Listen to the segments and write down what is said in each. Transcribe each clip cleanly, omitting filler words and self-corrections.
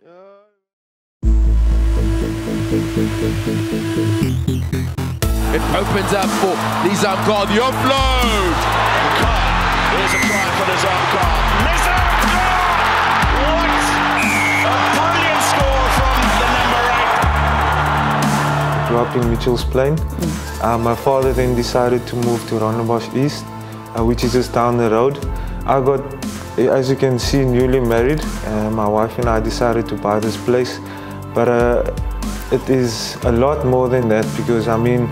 It opens up for Nizaam Carr, the offload! Carr, here's a try for Nizaam Carr. Nizaam Carr! What a brilliant score from the number 8. I grew up in Mitchell's Plain. My father then decided to move to Rondebosch East, which is just down the road. I got, as you can see, newly married. My wife and I decided to buy this place. But it is a lot more than that, because I mean,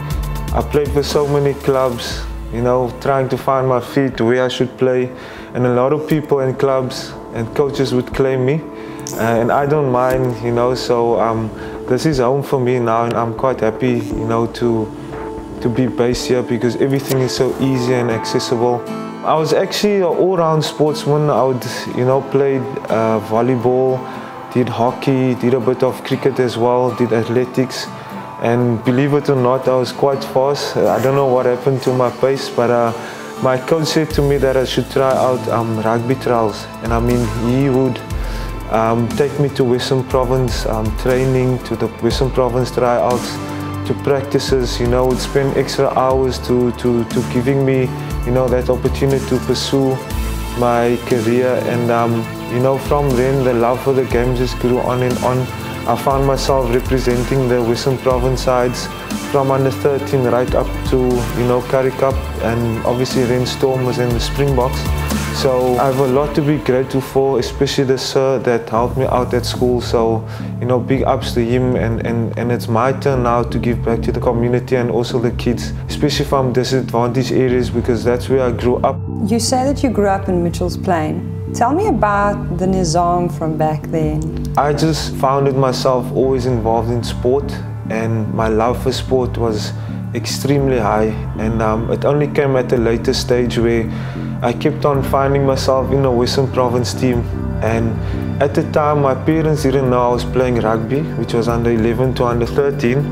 I played for so many clubs, you know, trying to find my feet, where I should play. And a lot of people and clubs and coaches would claim me. And I don't mind, you know, so this is home for me now, and I'm quite happy, you know, to be based here, because everything is so easy and accessible. I was actually an all-round sportsman. I would, you know, played volleyball, did hockey, did a bit of cricket as well, did athletics. And believe it or not, I was quite fast. I don't know what happened to my pace, but my coach said to me that I should try out rugby trials. And I mean, he would take me to Western Province training, to the Western Province tryouts, to practices, you know, would spend extra hours to giving me, you know, that opportunity to pursue my career. And you know, from then the love for the game just grew on and on. I found myself representing the Western Province sides from under 13 right up to, you know, Currie Cup, and obviously then Stormers and the Springboks. So I have a lot to be grateful for, especially the sir that helped me out at school. So, you know, big ups to him, and it's my turn now to give back to the community and also the kids, especially from disadvantaged areas, because that's where I grew up. You say that you grew up in Mitchell's Plain. Tell me about the Nizaam from back then. I just found myself always involved in sport, and my love for sport was extremely high. And it only came at a later stage where I kept on finding myself in a Western Province team. And at the time, my parents didn't know I was playing rugby, which was under 11 to under 13.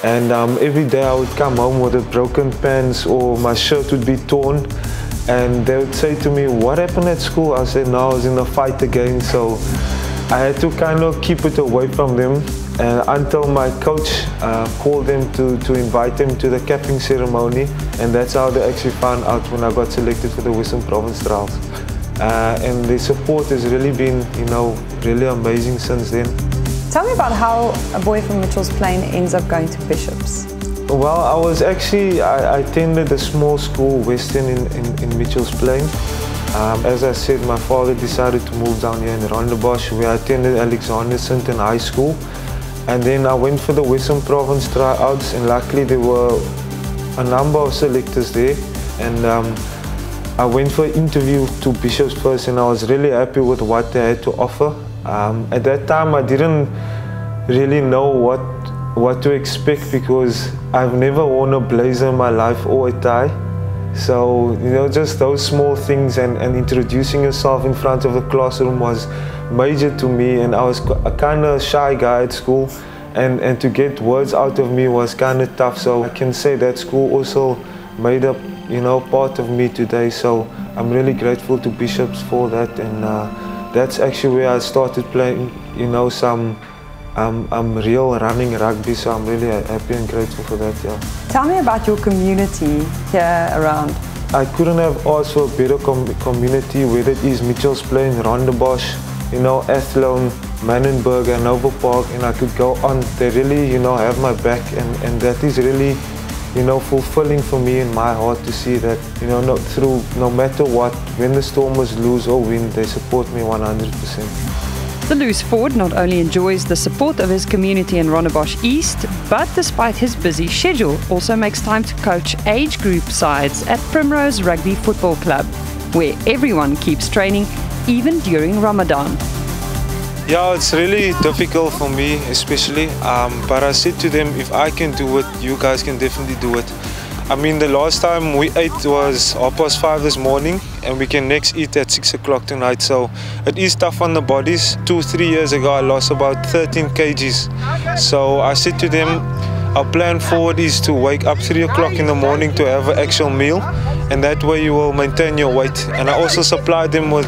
And every day I would come home with a broken pants, or my shirt would be torn. And they would say to me, "What happened at school?" I said, "No, I was in a fight again." So I had to kind of keep it away from them, and until my coach called them to invite them to the capping ceremony. And that's how they actually found out when I got selected for the Western Province trials. And the support has really been, you know, really amazing since then. Tell me about how a boy from Mitchell's Plain ends up going to Bishops. Well, I attended a small school, Western, in Mitchell's Plain. As I said, my father decided to move down here in Rondebosch, where I attended Alexander Sinton High School. And then I went for the Western Province tryouts, and luckily there were a number of selectors there. And I went for an interview to Bishops first, and I was really happy with what they had to offer. At that time, I didn't really know what to expect, because I've never worn a blazer in my life or a tie. So, you know, just those small things, and introducing yourself in front of the classroom was major to me. And I was a kind of shy guy at school, and to get words out of me was kind of tough. So I can say that school also made up, you know, part of me today. So I'm really grateful to Bishops for that. And that's actually where I started playing, you know, some real running rugby, so I'm really happy and grateful for that, yeah. Tell me about your community here around. I couldn't have asked for a better community, whether it is Mitchell's Plain, Rondebosch, you know, Athlone, Manenberg, and Nova Park, and I could go on. They really, you know, have my back, and that is really, you know, fulfilling for me in my heart to see that, you know, no matter what, when the Stormers lose or win, they support me 100%. The loose forward not only enjoys the support of his community in Rondebosch East, but despite his busy schedule, also makes time to coach age group sides at Primrose Rugby Football Club, where everyone keeps training, even during Ramadan. Yeah, it's really difficult for me, especially, but I said to them, if I can do it, you guys can definitely do it. I mean, the last time we ate was 5:30 this morning, and we can next eat at 6 o'clock tonight. So it is tough on the bodies. 2-3 years ago, I lost about 13 kgs. So I said to them, our plan forward is to wake up 3 o'clock in the morning to have an actual meal, and that way you will maintain your weight. And I also supplied them with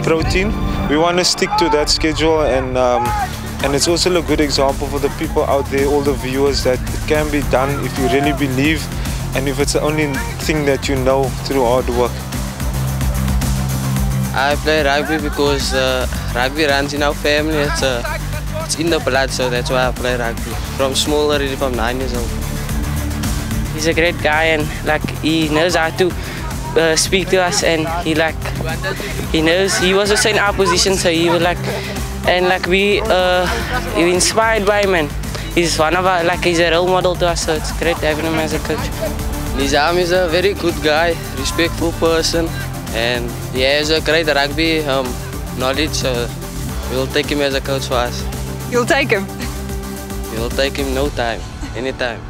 protein, we want to stick to that schedule, and it's also a good example for the people out there, all the viewers, that it can be done if you really believe, and if it's the only thing that you know through hard work. I play rugby because rugby runs in our family. It's in the blood, so that's why I play rugby. From small already, from 9 years old. He's a great guy, and like he knows how to speak to us, and he knows he was also in our position, so he was like, and like we inspired by him, and he's one of our, like he's a role model to us, so it's great having him as a coach. Nizaam is a very good guy, respectful person, and he has a great rugby knowledge, so we'll take him as a coach for us. You'll take him? We'll take him no time, anytime.